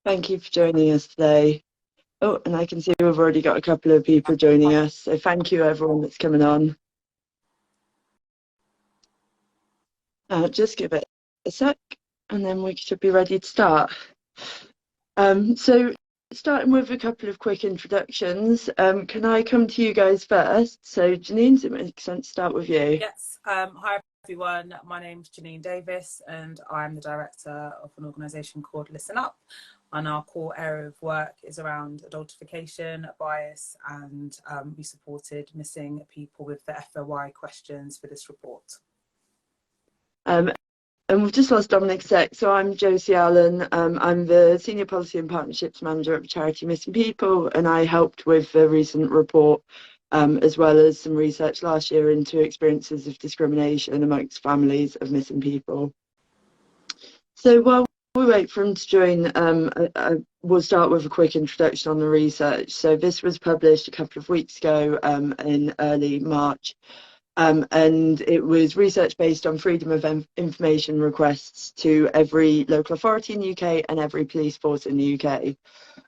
Thank you for joining us today. Oh, and I can see we've already got a couple of people joining us. So thank you everyone that's coming on. Just give it a sec and then we should be ready to start. So starting with a couple of quick introductions, can I come to you guys first? So Jahnine, does it make sense to start with you? Yes. Hi everyone. My name's Jahnine Davis and I'm the director of an organisation called Listen Up. And our core area of work is around adultification, bias, and we supported missing people with the FOI questions for this report. And we've just lost Dominic sec. So I'm Josie Allen. I'm the Senior Policy and Partnerships Manager at the charity Missing People, and I helped with the recent report, as well as some research last year into experiences of discrimination amongst families of missing people. So while we wait for him to join, we'll start with a quick introduction on the research. So this was published a couple of weeks ago in early March. And it was research based on freedom of information requests to every local authority in the UK and every police force in the UK.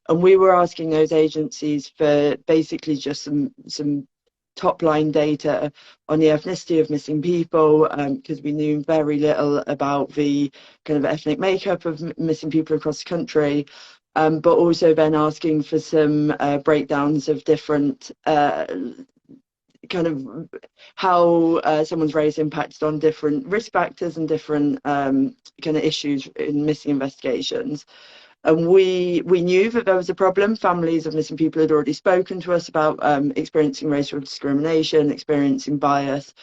And we were asking those agencies for basically just some top line data on the ethnicity of missing people, because we knew very little about the kind of ethnic makeup of missing people across the country. But also then asking for some breakdowns of different kind of how someone's race impacted on different risk factors and different kind of issues in missing investigations. And we knew that there was a problem. Families of missing people had already spoken to us about experiencing racial discrimination, experiencing bias.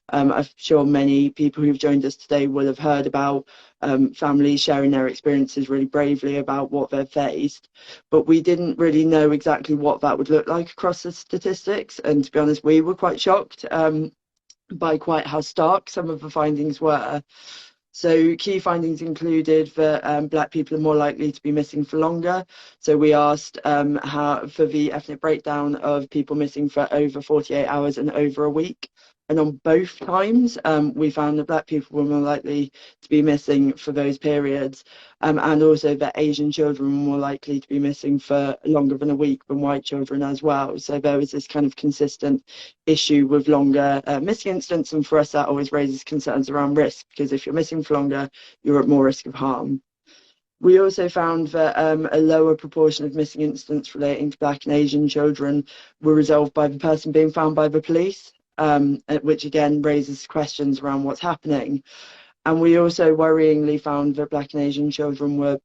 I'm sure many people who've joined us today will have heard about families sharing their experiences really bravely about what they've faced. But we didn't really know exactly what that would look like across the statistics. And to be honest, we were quite shocked by quite how stark some of the findings were. So key findings included that Black people are more likely to be missing for longer. So we asked for the ethnic breakdown of people missing for over 48 hours and over a week. And on both times, we found that Black people were more likely to be missing for those periods, and also that Asian children were more likely to be missing for longer than a week than white children as well. So there was this kind of consistent issue with longer missing incidents, and for us that always raises concerns around risk, because if you're missing for longer, you're at more risk of harm. We also found that a lower proportion of missing incidents relating to Black and Asian children were resolved by the person being found by the police, which again raises questions around what's happening. And we also worryingly found that Black and Asian children were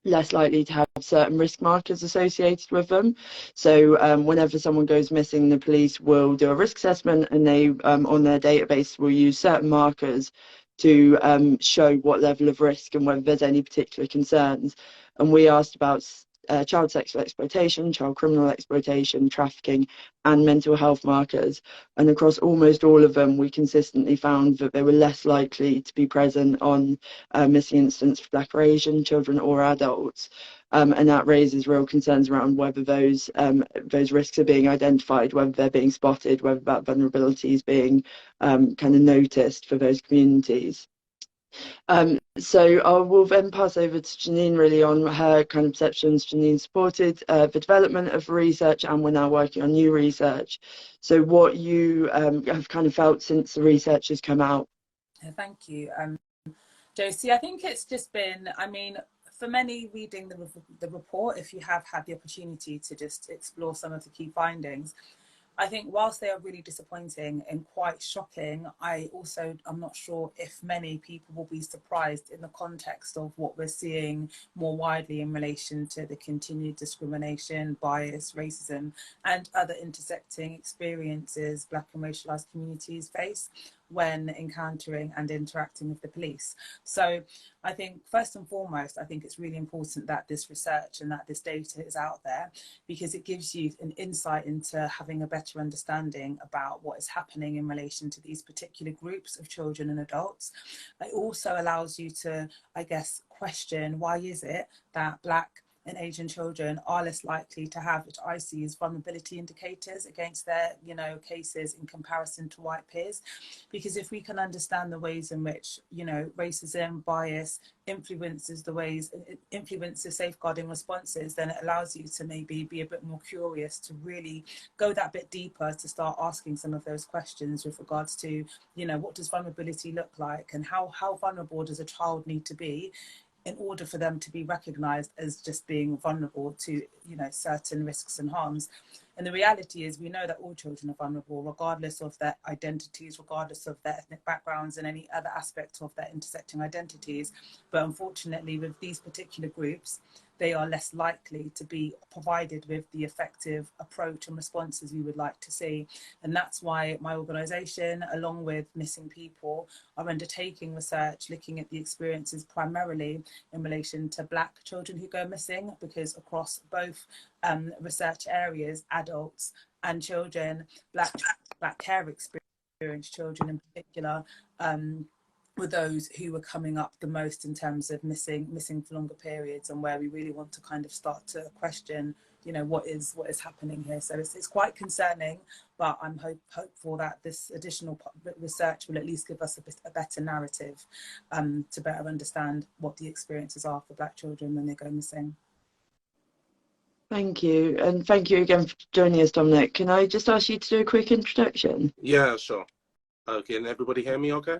less likely to have certain risk markers associated with them. So whenever someone goes missing, the police will do a risk assessment, and they on their database will use certain markers to show what level of risk and whether there's any particular concerns. And we asked about child sexual exploitation, child criminal exploitation, trafficking, and mental health markers. And across almost all of them, we consistently found that they were less likely to be present on missing incidents for Black or Asian children or adults. And that raises real concerns around whether those risks are being identified, whether they're being spotted, whether that vulnerability is being kind of noticed for those communities. So I will then pass over to Jahnine really on her kind of perceptions. Jahnine supported the development of research, and we're now working on new research. So what you have kind of felt since the research has come out. Thank you. Josie, I think it's just been, I mean, for many reading the report, if you have had the opportunity to just explore some of the key findings, I think whilst they are really disappointing and quite shocking, I'm not sure if many people will be surprised in the context of what we're seeing more widely in relation to the continued discrimination, bias, racism, and other intersecting experiences Black and racialised communities face when encountering and interacting with the police. So I think first and foremost, I think it's really important that this research and that this data is out there, because it gives you an insight into having a better understanding about what is happening in relation to these particular groups of children and adults. It also allows you to, I guess, question why is it that Black and Asian children are less likely to have, which I see as vulnerability indicators against their, you know, cases in comparison to white peers. Because if we can understand the ways in which, you know, racism, bias influences the ways, it influences safeguarding responses, then it allows you to maybe be a bit more curious, to really go that bit deeper, to start asking some of those questions with regards to, you know, what does vulnerability look like, and how vulnerable does a child need to be in order for them to be recognised as just being vulnerable to, you know, certain risks and harms. And the reality is, we know that all children are vulnerable, regardless of their identities, regardless of their ethnic backgrounds and any other aspect of their intersecting identities. But unfortunately, with these particular groups, they are less likely to be provided with the effective approach and responses we would like to see. And that's why my organisation, along with Missing People, are undertaking research looking at the experiences primarily in relation to Black children who go missing, because across both research areas, adults and children, Black care experience children in particular, were those who were coming up the most in terms of missing for longer periods, and where we really want to kind of start to question, you know, what is happening here. So it's quite concerning, but I'm hopeful that this additional research will at least give us a better narrative to better understand what the experiences are for Black children when they go missing. Thank you, and thank you again for joining us, Dominic. Can I just ask you to do a quick introduction? Yeah, sure. Can everybody hear me okay?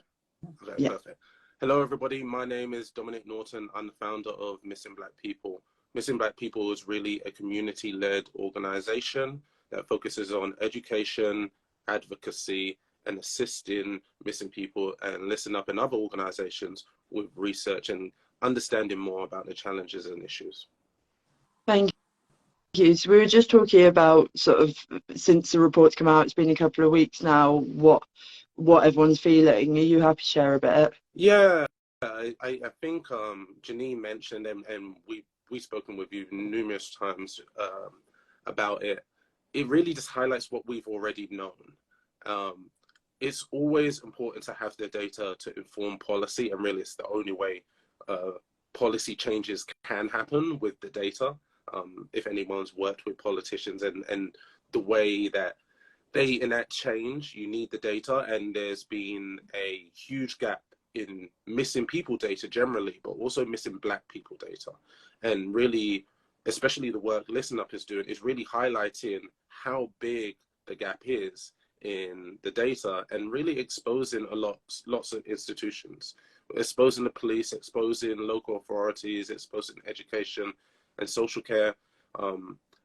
Okay, yeah. Perfect. Hello, everybody. My name is Dominic Norton. I'm the founder of Missing Black People. Missing Black People is really a community-led organization that focuses on education, advocacy, and assisting missing people and Listen Up and other organizations with research and understanding more about the challenges and issues. Thank you. So we were just talking about sort of, since the report's come out, it's been a couple of weeks now, what everyone's feeling. Are you happy to share a bit? Yeah, I think Jahnine mentioned, and we've spoken with you numerous times about it. It really just highlights what we've already known. It's always important to have the data to inform policy, and really it's the only way policy changes can happen, with the data. If anyone's worked with politicians and the way that they enact change, you need the data, and there's been a huge gap in missing people data generally, but also missing Black people data. And really, especially the work Listen Up is doing, is really highlighting how big the gap is in the data, and really exposing lots of institutions, exposing the police, exposing local authorities, exposing education and social care.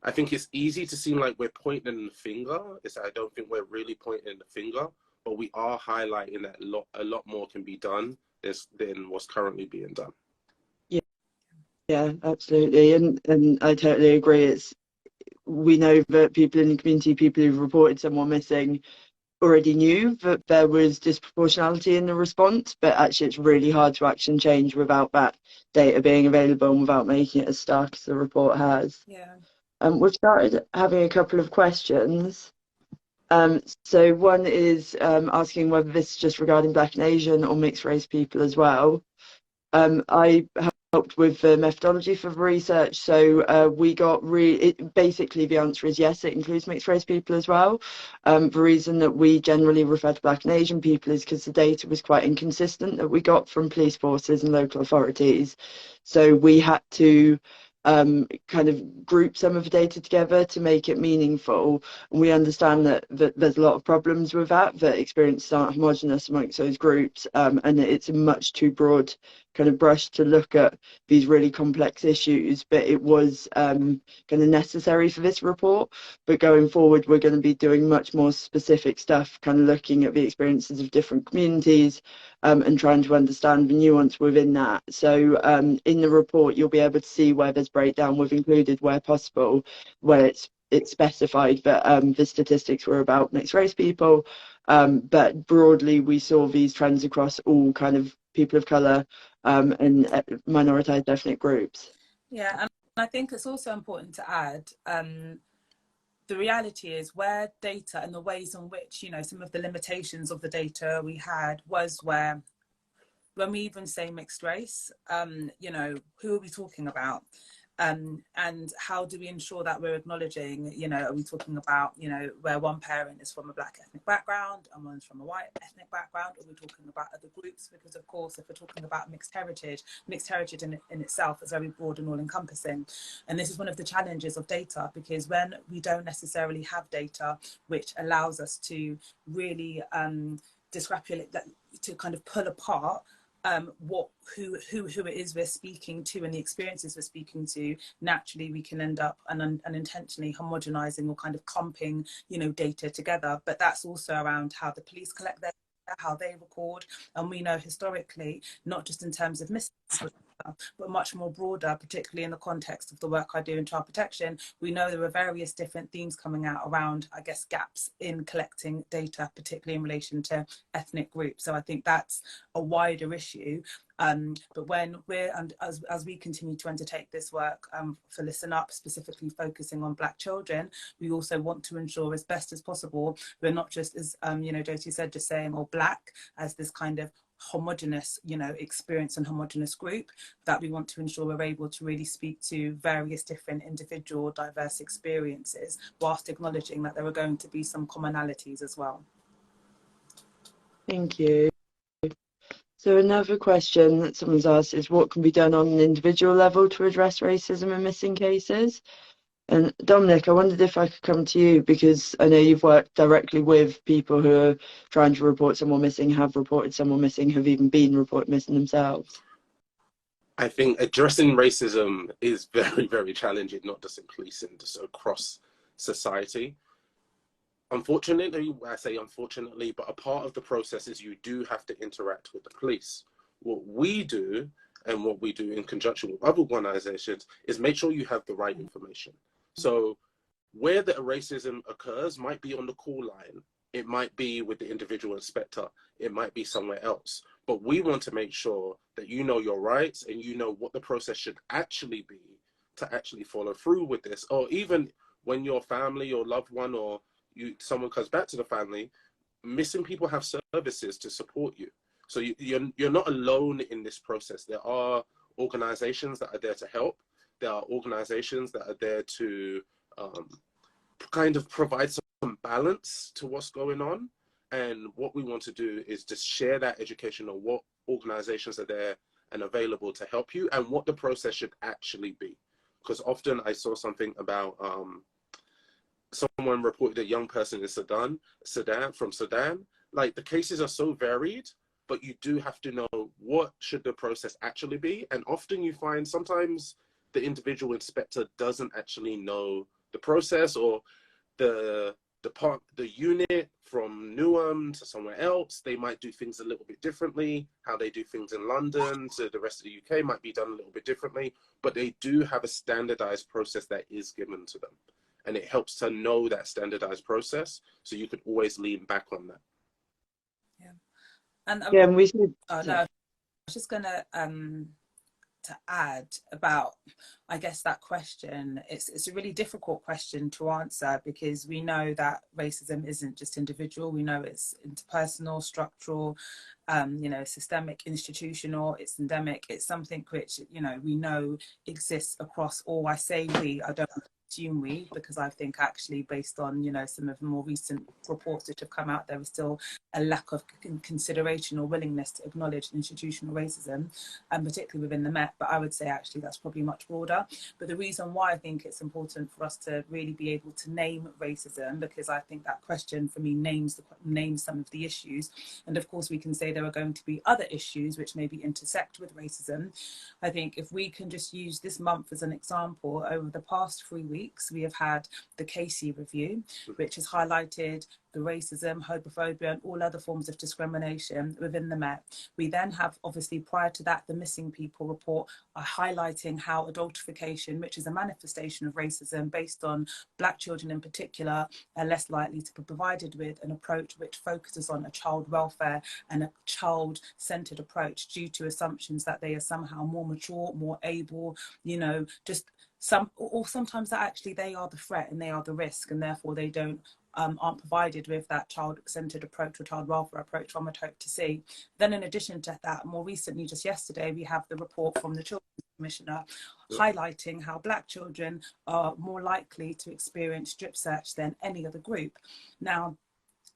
I think it's easy to seem like we're pointing the finger. I don't think we're really pointing the finger, but we are highlighting that a lot more can be done than what's currently being done. Yeah, absolutely, and I totally agree. We know that people in the community, people who've reported someone missing, already knew that there was disproportionality in the response, but actually it's really hard to action change without that data being available and without making it as stark as the report has. Yeah. We've started having a couple of questions. So one is asking whether this is just regarding Black and Asian or mixed race people as well. I helped with the methodology for the research, so we got basically the answer is yes, it includes mixed race people as well. The reason that we generally refer to Black and Asian people is because the data was quite inconsistent that we got from police forces and local authorities, so we had to kind of group some of the data together to make it meaningful. And we understand that there's a lot of problems with that experiences aren't homogenous amongst those groups, and it's a much too broad kind of brush to look at these really complex issues, but it was kind of necessary for this report. But going forward, we're going to be doing much more specific stuff, kind of looking at the experiences of different communities and trying to understand the nuance within that. So in the report, you'll be able to see where there's breakdown. We've included, where possible, where it's specified that the statistics were about mixed race people, but broadly we saw these trends across all kind of people of colour and minoritized ethnic groups. Yeah, and I think it's also important to add, the reality is where data and the ways in which, you know, some of the limitations of the data we had was where, when we even say mixed race, you know, who are we talking about? And how do we ensure that we're acknowledging, you know, are we talking about, you know, where one parent is from a Black ethnic background and one's from a white ethnic background? Are we talking about other groups? Because of course, if we're talking about mixed heritage in itself is very broad and all encompassing. And this is one of the challenges of data, because when we don't necessarily have data which allows us to really discrepulate, that, to kind of pull apart who it is we're speaking to and the experiences we're speaking to, naturally we can end up unintentionally homogenizing or kind of clumping, you know, data together. But that's also around how the police collect their data, how they record. And we know historically, not just in terms of missing, but much more broader, particularly in the context of the work I do in child protection, we know there are various different themes coming out around, I guess, gaps in collecting data, particularly in relation to ethnic groups. So I think that's a wider issue. But when we're, and as we continue to undertake this work for Listen Up, specifically focusing on Black children, we also want to ensure as best as possible we're not just, as you know, Josie said, just saying, oh, Black as this kind of homogenous, you know, experience and homogenous group, that we want to ensure we're able to really speak to various different individual diverse experiences, whilst acknowledging that there are going to be some commonalities as well. Thank you. So another question that someone's asked is, what can be done on an individual level to address racism in missing cases? And Dominic, I wondered if I could come to you, because I know you've worked directly with people who are trying to report someone missing, have reported someone missing, have even been reported missing themselves. I think addressing racism is very, very challenging, not just in policing, just across society. Unfortunately, I say unfortunately, but a part of the process is you do have to interact with the police. What we do, and what we do in conjunction with other organizations, is make sure you have the right information. So where the racism occurs might be on the call line, it might be with the individual inspector, it might be somewhere else. But we want to make sure that you know your rights and you know what the process should actually be to actually follow through with this. Or even when your family or loved one or someone comes back to the family, missing people have services to support you. So you're not alone in this process. There are organizations that are there to help. There are organizations that are there to kind of provide some balance to what's going on. And what we want to do is just share that education on what organizations are there and available to help you and what the process should actually be. Because often I saw something about someone reported a young person in Sudan. Like, the cases are so varied, but you do have to know what should the process actually be. And often you find sometimes the individual inspector doesn't actually know the process, or the unit from Newham to somewhere else, they might do things a little bit differently. How they do things in London to the rest of the UK might be done a little bit differently, but they do have a standardized process that is given to them. And it helps to know that standardized process, so you could always lean back on that. Yeah. And yeah, and we should, no, I was just gonna to add about, I guess, that question. It's a really difficult question to answer, because we know that racism isn't just individual. We know it's interpersonal, structural, you know, systemic, institutional, it's endemic. It's something which, you know, we know exists across all. I say we, I don't assume we, because I think actually, based on, you know, some of the more recent reports that have come out, there is still a lack of consideration or willingness to acknowledge institutional racism, and particularly within the Met. But I would say actually that's probably much broader. But the reason why I think it's important for us to really be able to name racism, because I think that question for me names some of the issues. And of course we can say there are going to be other issues which maybe intersect with racism. I think if we can just use this month as an example, over the past 3 weeks we have had the Casey review, which has highlighted the racism, homophobia and all other forms of discrimination within the Met. We then have, obviously prior to that, the Missing People report highlighting how adultification, which is a manifestation of racism based on Black children in particular, are less likely to be provided with an approach which focuses on a child welfare and a child-centered approach, due to assumptions that they are somehow more mature, more able, you know, just sometimes that actually they are the threat and they are the risk, and therefore they aren't provided with that child-centered approach or child welfare approach one would hope to see. Then in addition to that, more recently, just yesterday, we have the report from the Children's Commissioner, highlighting how Black children are more likely to experience strip search than any other group. Now,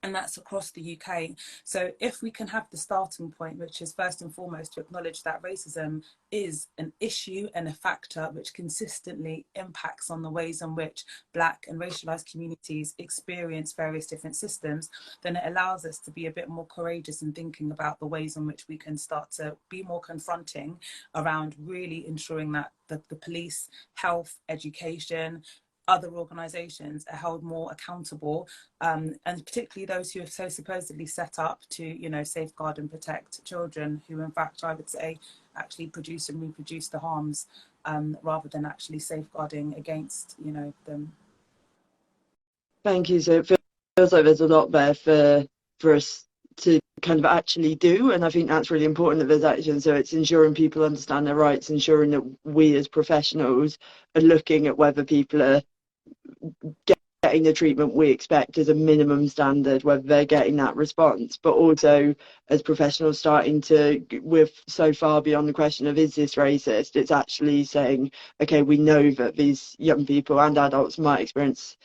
and that's across the UK. So if we can have the starting point, which is first and foremost to acknowledge that racism is an issue and a factor which consistently impacts on the ways in which Black and racialized communities experience various different systems, then it allows us to be a bit more courageous in thinking about the ways in which we can start to be more confronting around really ensuring that the police, health, education, other organisations are held more accountable, and particularly those who are so supposedly set up to, you know, safeguard and protect children, who in fact I would say actually produce and reproduce the harms, rather than actually safeguarding against, you know, them. Thank you. So it feels like there's a lot there for us to kind of actually do, and I think that's really important that there's action. So it's ensuring people understand their rights, ensuring that we as professionals are looking at whether people are getting the treatment we expect as a minimum standard, whether they're getting that response, but also as professionals starting to, we're so far beyond the question of is this racist, it's actually saying, okay, we know that these young people and adults might experience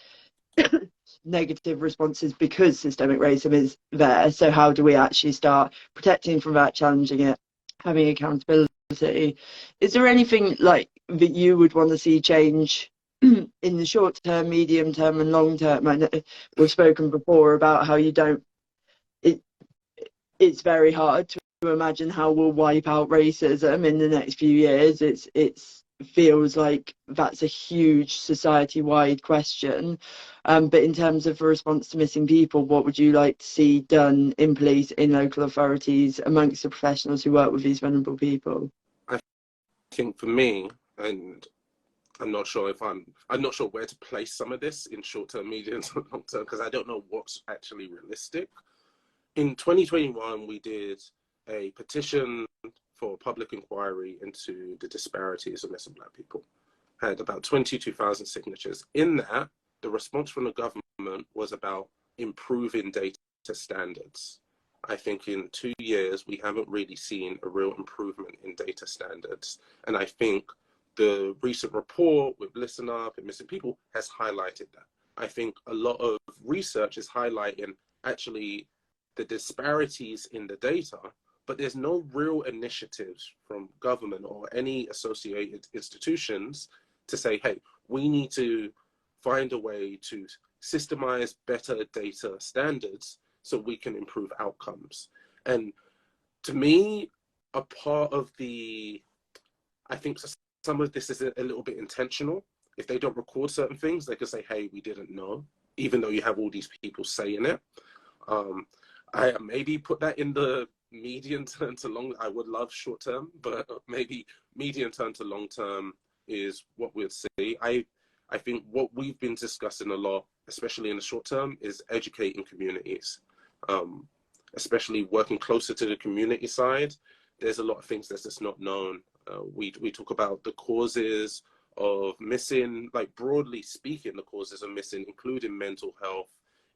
negative responses because systemic racism is there, so how do we actually start protecting from that, challenging it, having accountability? Is there anything like that you would want to see change in the short term, medium term and long term? I know we've spoken before about how it's very hard to imagine how we'll wipe out racism in the next few years. It feels like that's a huge society-wide question, but in terms of a response to missing people, what would you like to see done in police, in local authorities, amongst the professionals who work with these vulnerable people? I think for me, and I'm not sure where to place some of this in short term, medium to long term, because I don't know what's actually realistic. In 2021, we did a petition for public inquiry into the disparities of missing Black people. Had about 22,000 signatures. In that, the response from the government was about improving data standards. I think in 2 years, we haven't really seen a real improvement in data standards. And I think the recent report with Listen Up and Missing People has highlighted that. I think a lot of research is highlighting actually the disparities in the data, but there's no real initiatives from government or any associated institutions to say, hey, we need to find a way to systemize better data standards so we can improve outcomes. And to me, a part of I think some of this is a little bit intentional. If they don't record certain things, they can say, hey, we didn't know, even though you have all these people saying it. I maybe put that in the medium term to long. I would love short term, but maybe medium term to long term is what we'll see. I think what we've been discussing a lot, especially in the short term, is educating communities, especially working closer to the community side. There's a lot of things that's just not known. We talk about the causes of missing, like broadly speaking, the causes of missing, including mental health,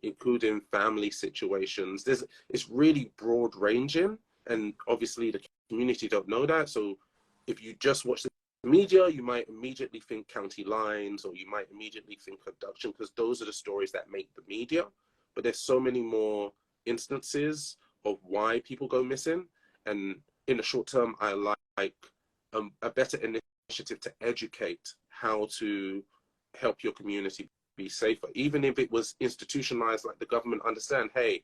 including family situations. It's really broad ranging, and obviously the community don't know that. So if you just watch the media, you might immediately think county lines, or you might immediately think abduction, because those are the stories that make the media. But there's so many more instances of why people go missing, and in the short term, I like a better initiative to educate how to help your community be safer, even if it was institutionalized, like the government understand, hey,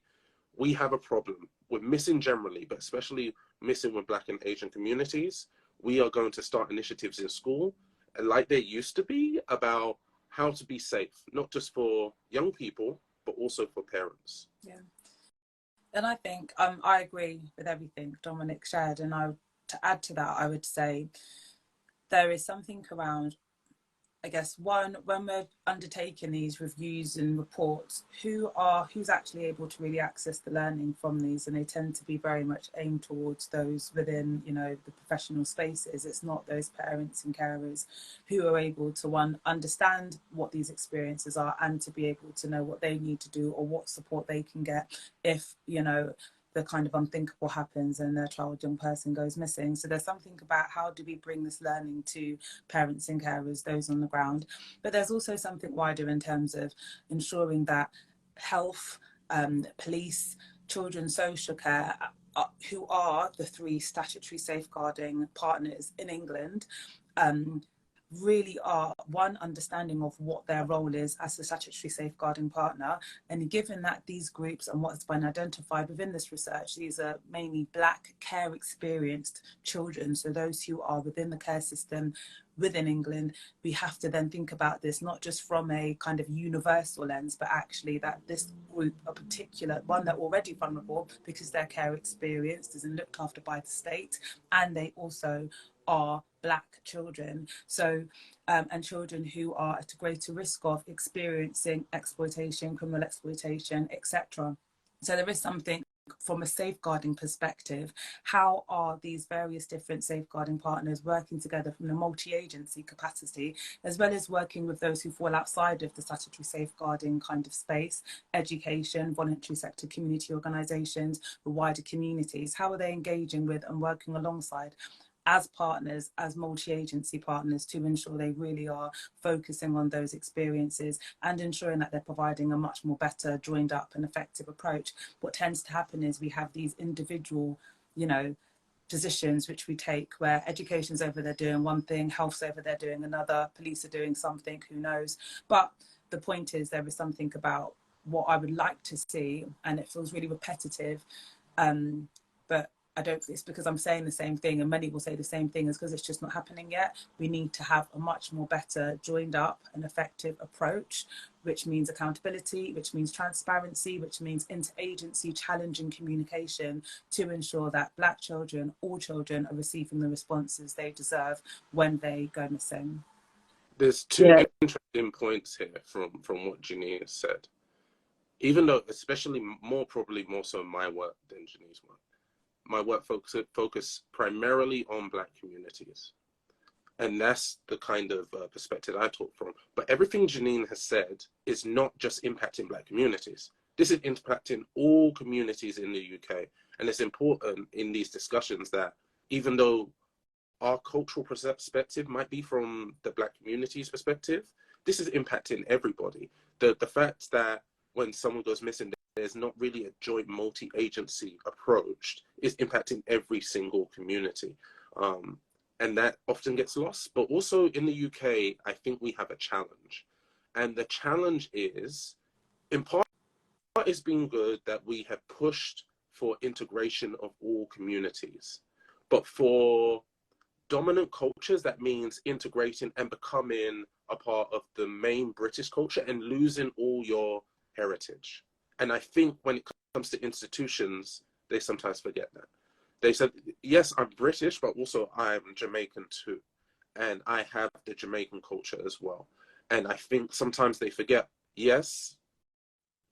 we have a problem with missing generally, but especially missing with Black and Asian communities. We are going to start initiatives in school, and like there used to be, about how to be safe, not just for young people, but also for parents. Yeah. And I think I agree with everything Dominic shared, and to add to that, I would say there is something around, I guess, one, when we're undertaking these reviews and reports, who's actually able to really access the learning from these, and they tend to be very much aimed towards those within, you know, the professional spaces. It's not those parents and carers who are able to, one, understand what these experiences are, and to be able to know what they need to do or what support they can get if, you know, the kind of unthinkable happens and a child, young person goes missing. So there's something about how do we bring this learning to parents and carers, those on the ground. But there's also something wider in terms of ensuring that health, police, children's social care, who are the 3 statutory safeguarding partners in England, really are, one, understanding of what their role is as a statutory safeguarding partner. And given that these groups and what's been identified within this research, these are mainly Black care experienced children, so those who are within the care system within England, we have to then think about this not just from a kind of universal lens, but actually that this group, a particular one, that already vulnerable because their care experienced isn't looked after by the state, and they also are Black children, so and children who are at a greater risk of experiencing exploitation, criminal exploitation, etc. So there is something from a safeguarding perspective. How are these various different safeguarding partners working together from a multi-agency capacity, as well as working with those who fall outside of the statutory safeguarding kind of space, education, voluntary sector, community organisations, the wider communities? How are they engaging with and working alongside as partners, as multi-agency partners, to ensure they really are focusing on those experiences and ensuring that they're providing a much more better, joined up and effective approach? What tends to happen is we have these individual, positions which we take, where education's over there doing one thing, health's over there doing another, police are doing something, who knows. But the point is, there is something about what I would like to see, and it feels really repetitive, but I don't think it's because I'm saying the same thing, and many will say the same thing, is because it's just not happening yet. We need to have a much more better, joined up and effective approach, which means accountability, which means transparency, which means interagency challenging communication, to ensure that Black children, all children, are receiving the responses they deserve when they go missing. There's 2 interesting points here from what Jahnine has said. Even though, especially probably more so my work than Janine's work. My work focus primarily on Black communities. And that's the kind of perspective I talk from. But everything Jahnine has said is not just impacting Black communities. This is impacting all communities in the UK. And it's important in these discussions that even though our cultural perspective might be from the Black community's perspective, this is impacting everybody. The fact that when someone goes missing, there's not really a joint multi-agency approach is impacting every single community. And that often gets lost. But also in the UK, I think we have a challenge. And the challenge is, in part, it's been good that we have pushed for integration of all communities. But for dominant cultures, that means integrating and becoming a part of the main British culture and losing all your heritage. And I think when it comes to institutions, they sometimes forget that. They said, yes, I'm British, but also I'm Jamaican too. And I have the Jamaican culture as well. And I think sometimes they forget, yes,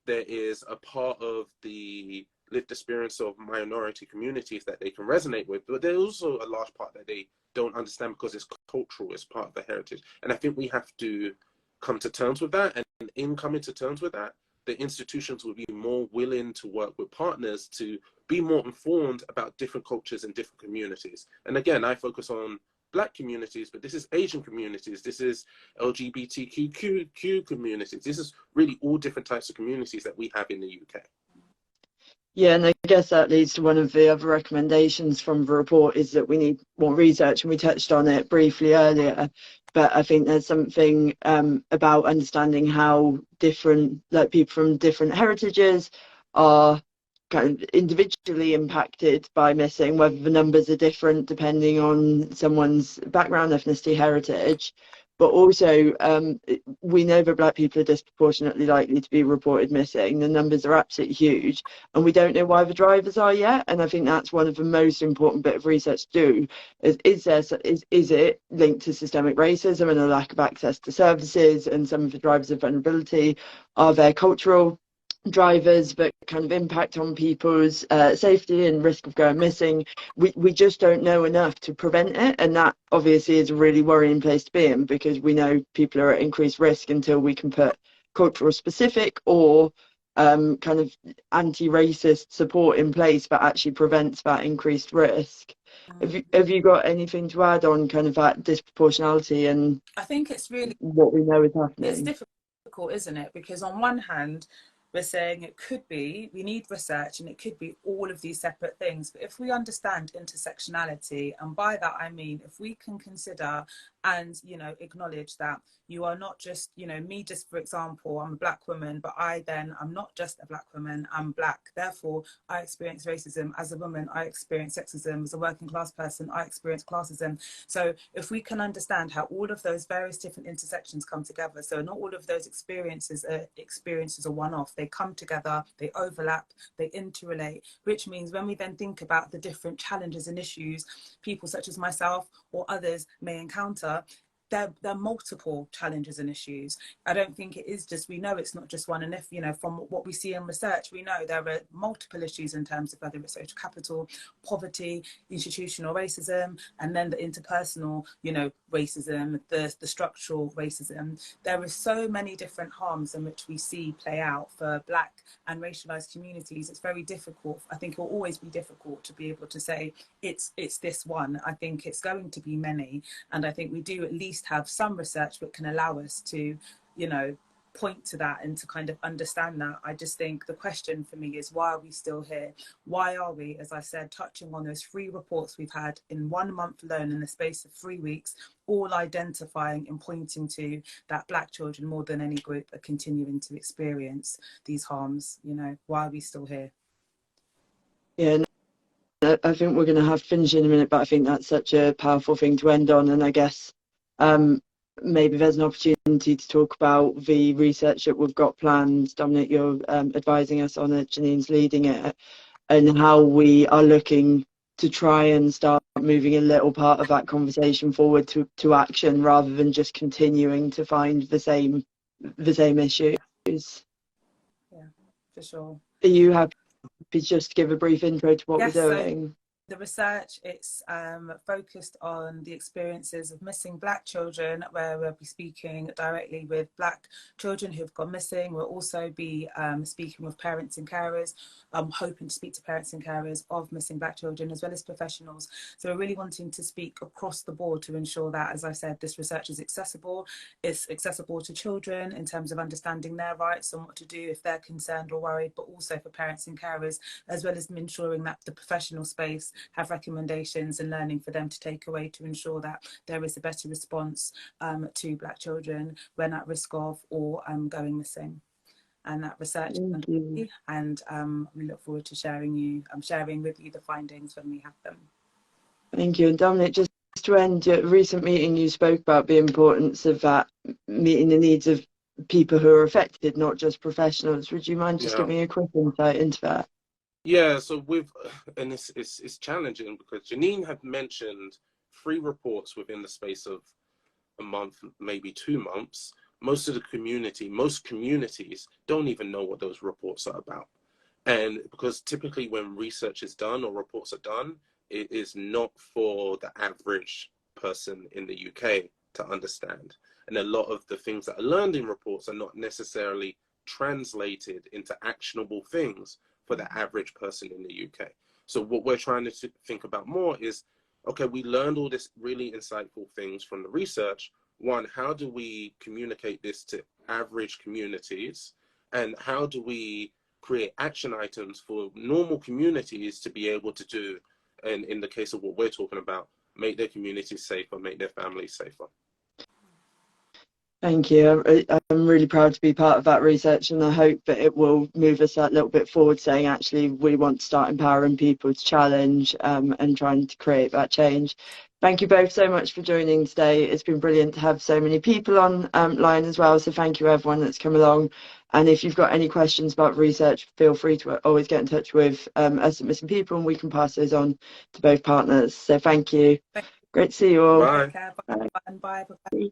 there is a part of the lived experience of minority communities that they can resonate with, but there's also a large part that they don't understand because it's cultural, it's part of the heritage. And I think we have to come to terms with that. And in coming to terms with that, the institutions will be more willing to work with partners to be more informed about different cultures and different communities. And again, I focus on Black communities, but this is Asian communities, this is LGBTQ communities, this is really all different types of communities that we have in the UK. Yeah, and I guess that leads to one of the other recommendations from the report, is that we need more research, and we touched on it briefly earlier. But I think there's something about understanding how different, like, people from different heritages are kind of individually impacted by missing, whether the numbers are different depending on someone's background, ethnicity, heritage. But also, we know that Black people are disproportionately likely to be reported missing. The numbers are absolutely huge, and we don't know why the drivers are yet. And I think that's one of the most important bit of research to do. Is it linked to systemic racism and a lack of access to services? And some of the drivers of vulnerability, are there cultural drivers that kind of impact on people's safety and risk of going missing? We just don't know enough to prevent it, and that obviously is a really worrying place to be in, because we know people are at increased risk until we can put cultural specific or kind of anti-racist support in place that actually prevents that increased risk. Have you got anything to add on kind of that disproportionality and I think it's really, what we know is it's happening? difficult, isn't it? Because on one hand, we're saying it could be, we need research and it could be all of these separate things. But if we understand intersectionality, and by that I mean if we can consider and, you know, acknowledge that you are not just, you know, me, just for example, I'm a black woman, but I'm not just a black woman, I'm black. Therefore, I experience racism. As a woman, I experience sexism. As a working class person, I experience classism. So if we can understand how all of those various different intersections come together, so not all of those experiences are one-off. They come together, they overlap, they interrelate, which means when we then think about the different challenges and issues people such as myself or others may encounter, there are multiple challenges and issues. I don't think it is just, we know it's not just one. And if, you know, from what we see in research, we know there are multiple issues in terms of whether it's social capital, poverty, institutional racism, and then the interpersonal, you know, racism, the structural racism. There are so many different harms in which we see play out for Black and racialized communities. It's very difficult. I think it will always be difficult to be able to say it's this one. I think it's going to be many. And I think we do at least have some research that can allow us to, you know, point to that and to kind of understand that. I just think the question for me is, why are we still here? Why are we, as I said, touching on those 3 reports we've had in 1 month alone, in the space of 3 weeks, all identifying and pointing to that Black children more than any group are continuing to experience these harms? You know, why are we still here? Yeah, I think we're going to have to finish in a minute, but I think that's such a powerful thing to end on. And I guess maybe there's an opportunity to talk about the research that we've got planned. Dominic, you're advising us on it, Jahnine's leading it, and how we are looking to try and start moving a little part of that conversation forward to action, rather than just continuing to find the same issues. Yeah, for sure. Are you happy to just give a brief intro to what Yes, we're doing? The research, it's focused on the experiences of missing Black children, where we'll be speaking directly with Black children who've gone missing. We'll also be speaking with parents and carers. I'm hoping to speak to parents and carers of missing Black children, as well as professionals. So we're really wanting to speak across the board to ensure that, as I said, this research is accessible. It's accessible to children in terms of understanding their rights and what to do if they're concerned or worried, but also for parents and carers, as well as ensuring that the professional space have recommendations and learning for them to take away to ensure that there is a better response to Black children when at risk of or going missing. And that research, and we look forward to sharing with you the findings when we have them. Thank you. And Dominic, just to end, at a recent meeting you spoke about the importance of that meeting the needs of people who are affected, not just professionals. Would you mind just giving me a quick insight into that? Yeah, so and it's challenging because Jahnine had mentioned 3 reports within the space of a month, maybe 2 months. Most communities don't even know what those reports are about. And because typically when research is done or reports are done, it is not for the average person in the UK to understand. And a lot of the things that are learned in reports are not necessarily translated into actionable things for the average person in the UK. So what we're trying to think about more is, okay, we learned all this really insightful things from the research. One, how do we communicate this to average communities? And how do we create action items for normal communities to be able to do, and in the case of what we're talking about, make their communities safer, make their families safer? Thank you. I'm really proud to be part of that research, and I hope that it will move us that little bit forward, saying actually we want to start empowering people to challenge and trying to create that change. Thank you both so much for joining today. It's been brilliant to have so many people on line as well, so thank you everyone that's come along. And if you've got any questions about research, feel free to always get in touch with us at Missing People, and we can pass those on to both partners. So thank you. Great to see you all. Bye. Bye. Bye. Bye.